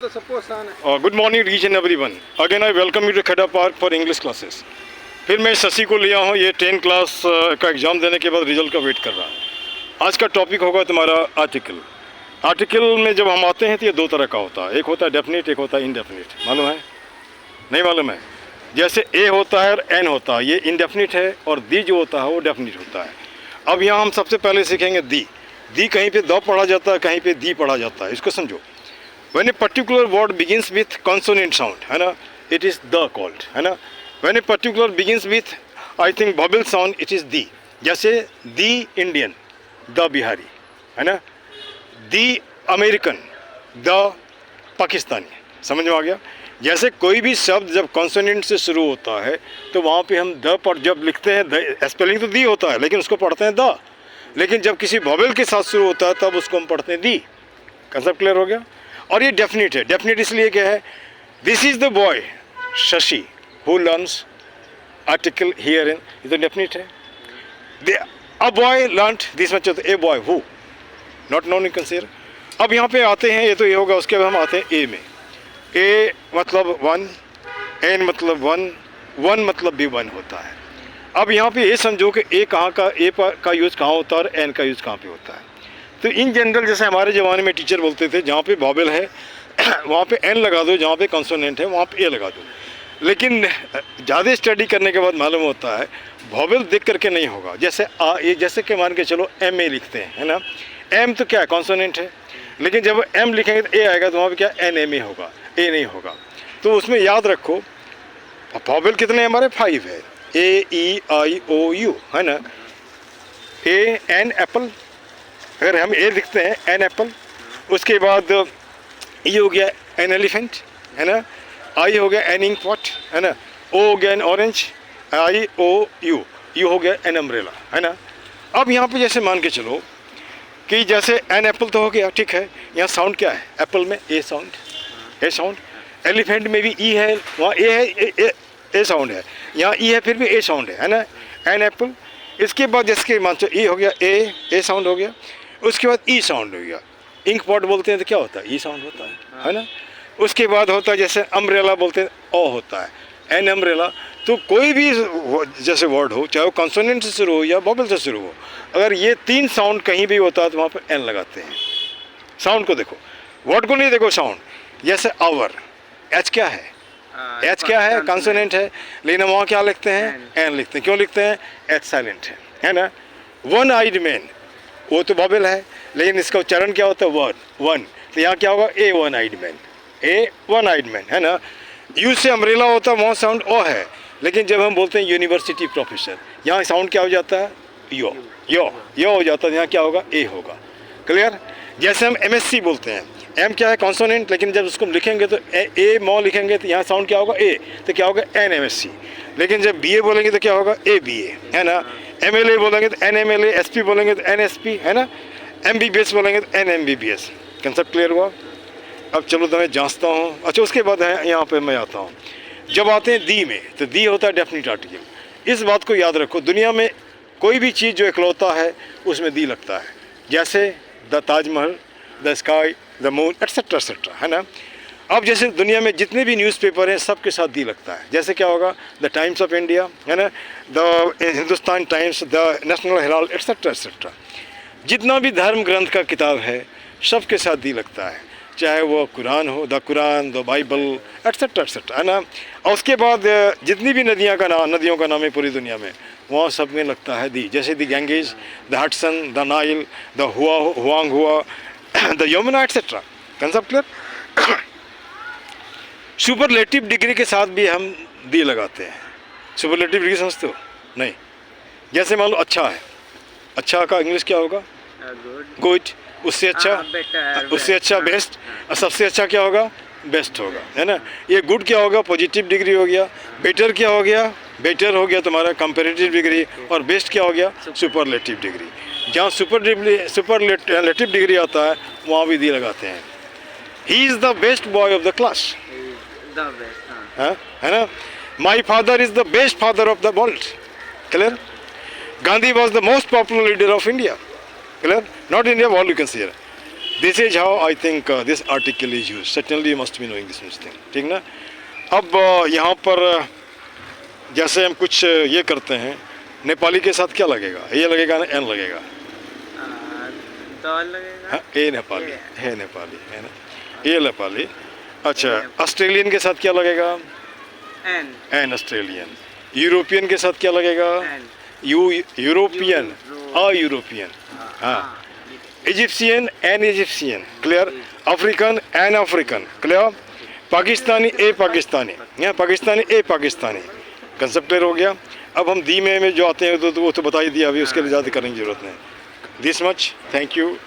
Good morning each and everyone. Again I welcome you to Kheda park for English classes. फिर मैं शशि को लिया हूँ, ये 10 क्लास का एग्ज़ाम देने के बाद रिजल्ट का वेट कर रहा है। आज का टॉपिक होगा तुम्हारा आर्टिकल। आर्टिकल में जब हम आते हैं तो ये दो तरह का होता है, एक होता है डेफिनेट, एक होता है इनडेफिनेट। मालूम है? नहीं मालूम है? जैसे ए होता है और एन होता है, ये इनडेफिनेट है, और दी जो होता है वो डेफिनेट होता है। अब यहाँ हम सबसे पहले सीखेंगे दी। दी कहीं पे द पढ़ा जाता है, कहीं पे दी पढ़ा जाता है। इसको समझो। When a particular word begins with consonant sound, है ना, it is the called, है ना. When a particular begins with, I think, vowel sound, it is the. जैसे the Indian, the बिहारी, है ना, the American, the पाकिस्तानी। समझ में आ गया? जैसे कोई भी शब्द जब कॉन्सोनेंट से शुरू होता है तो वहाँ पे हम द पर जब लिखते हैं, स्पेलिंग तो दी होता है लेकिन उसको पढ़ते हैं द। लेकिन जब किसी वॉवेल के साथ शुरू होता है तब उसको हम पढ़ते हैं दी। कंसेप्ट क्लियर हो गया? और ये डेफिनेट है। डेफिनेट इसलिए क्या है, this is the boy Shashi who learns article here in, ये तो डेफिनेट है। A boy learn this much, a boy who not known in consider. अब यहाँ पे आते हैं, ये तो ये होगा, उसके बाद हम आते हैं ए में। ए मतलब वन, एन मतलब वन, वन मतलब भी वन होता है। अब यहाँ पे ये समझो कि ए कहाँ का, ए का यूज़ कहाँ होता है और एन का यूज़ कहाँ पे होता है। तो इन जनरल जैसे हमारे ज़माने में टीचर बोलते थे, जहाँ पे वॉवेल है वहाँ पे एन लगा दो, जहाँ पे कॉन्सोनेंट है वहाँ पे ए लगा दो। लेकिन ज़्यादा स्टडी करने के बाद मालूम होता है वॉवेल देख करके नहीं होगा। जैसे ये जैसे कि मान के चलो एम ए लिखते हैं, है ना, एम तो क्या है, कॉन्सोनेंट है, लेकिन जब एम लिखेंगे तो ए आएगा, तो वहाँ पर क्या एन एम ए होगा, ए नहीं होगा। तो उसमें याद रखो वॉवेल कितने हमारे 5 है, ए ई आई ओ यू, है ना। ए एन एप्पल, अगर हम ए लिखते हैं एन एप्पल, उसके बाद ये हो गया एन एलिफेंट, है ना, आई हो गया एन इंक पॉट, है ना, ओ हो गया an orange, I O U, U हो गया एन अम्ब्रेला, है ना। अब यहाँ पे जैसे मान के चलो कि जैसे एन एप्पल तो हो गया, ठीक है, यहाँ साउंड क्या है, एप्पल में ए साउंड, ए साउंड। एलिफेंट में भी ई है, वहाँ ए है, ए साउंड है, यहाँ ई है फिर भी ए साउंड है ना, एन एप्पल। इसके बाद जैसे मान चलो ई हो गया, ए साउंड हो गया, उसके बाद ई साउंड हो गया। इंक पॉट बोलते हैं तो क्या होता है, ई साउंड होता है ना। उसके बाद होता है जैसे अम्ब्रेला बोलते हैं, ओ होता है, एन अम्ब्रेला। तो कोई भी जैसे वर्ड हो, चाहे वो कॉन्सोनेंट से शुरू हो या वॉवेल से शुरू हो, अगर ये 3 साउंड कहीं भी होता है तो वहाँ पर एन लगाते हैं। साउंड को देखो, वर्ड को नहीं देखो, साउंड। जैसे आवर, एच क्या है, एच क्या है, कॉन्सोनेंट है, लेकिन वहाँ क्या लिखते हैं, एन लिखते हैं। क्यों लिखते हैं, एच साइलेंट है ना। वन आइड मैन, वो तो वॉवेल है लेकिन इसका उच्चारण क्या होता है, वन, वन। तो यहाँ क्या होगा, ए वन आइड मैन, ए वन आइड मैन, है ना। यू से अम्ब्रेला होता है, वहाँ साउंड ओ है, लेकिन जब हम बोलते हैं यूनिवर्सिटी प्रोफेसर, यहाँ साउंड क्या हो जाता है, यो, यो हो जाता है, यहाँ क्या होगा, ए होगा। क्लियर? जैसे हम एमएससी बोलते हैं, एम क्या है, कॉन्सोनेंट, लेकिन जब उसको लिखेंगे तो ए मॉ लिखेंगे तो यहाँ साउंड क्या होगा, ए, तो क्या होगा, एन एमएससी। लेकिन जब बीए बोलेंगे तो क्या होगा, ए बीए, है ना। एमएलए बोलेंगे तो एन एमएलए, एसपी बोलेंगे तो एन एसपी, है ना। एमबीबीएस बोलेंगे तो एन एमबीबीएस। कंसेप्ट क्लियर हुआ? अब चलो तो मैं जांचता हूँ। अच्छा, उसके बाद है यहाँ पे मैं आता हूँ, जब आते हैं दी में, तो दी होता है डेफिनेट आर्टिकल। इस बात को याद रखो, दुनिया में कोई भी चीज़ जो इकलौता है उसमें दी लगता है। जैसे the Taj Mahal, the sky, the moon, etcetera etcetera, है ना। अब जैसे दुनिया में जितने भी न्यूज़पेपर हैं सबके साथ दी लगता है। जैसे क्या होगा, द टाइम्स ऑफ इंडिया, है ना, the Hindustan times, the national Herald, etcetera etcetera. जितना भी धर्म ग्रंथ का किताब है सबके साथ दी लगता है, चाहे वो कुरान हो, the Quran, the Bible, etcetera etcetera, है ना। और उसके बाद जितनी भी नदियों का नाम है पूरी दुनिया में, वहाँ सब में लगता है दी। जैसे the Ganges, the Hudson, the Nile, the Huang Ho, the Yamuna, et cetera. Concept clear? Superlative degree के साथ भी हम दी लगाते हैं। सुपरलेटिव डिग्री समझते हो? नहीं। जैसे मान लो अच्छा है, अच्छा का इंग्लिश क्या होगा, गुड। उससे अच्छा बेस्ट, और सबसे अच्छा क्या होगा, बेस्ट होगा, है ना। ये गुड क्या होगा, पॉजिटिव डिग्री हो गया। बेटर क्या हो गया, बेटर हो गया तुम्हारा कंपैरेटिव डिग्री। और बेस्ट क्या हो गया, सुपरलेटिव डिग्री। जहाँ सुपरलेटिव डिग्री आता है वहाँ भी दी लगाते हैं। He is the best boy of the class, है ना। My father is the best father of the world. Clear? Gandhi was the most popular leader of India. Clear? Not India, world you can see. This is how I think this article is use. Certainly you must be knowing this thing. ठीक ना. अब यहाँ पर जैसे हम कुछ ये करते हैं, नेपाली के साथ क्या लगेगा? ए लगेगा ना एन लगेगा? लगेगा. हाँ, ए नेपाली है, नेपाली है ना, ए नेपाली. अच्छा, ऑस्ट्रेलियन के साथ क्या लगेगा? An Australian. यूरोपियन के साथ क्या लगेगा? European, a European. हाँ. Egyptian an Egyptian. Clear. African an African. Clear. Pakistani a Pakistani. यहाँ Pakistani a Pakistani. Concept clear हो गया. अब हम दी में जो आते हैं तो वो तो बता ही दिया, अभी उसके लिए ज़्यादा करने की ज़रूरत नहीं. This much. Thank you.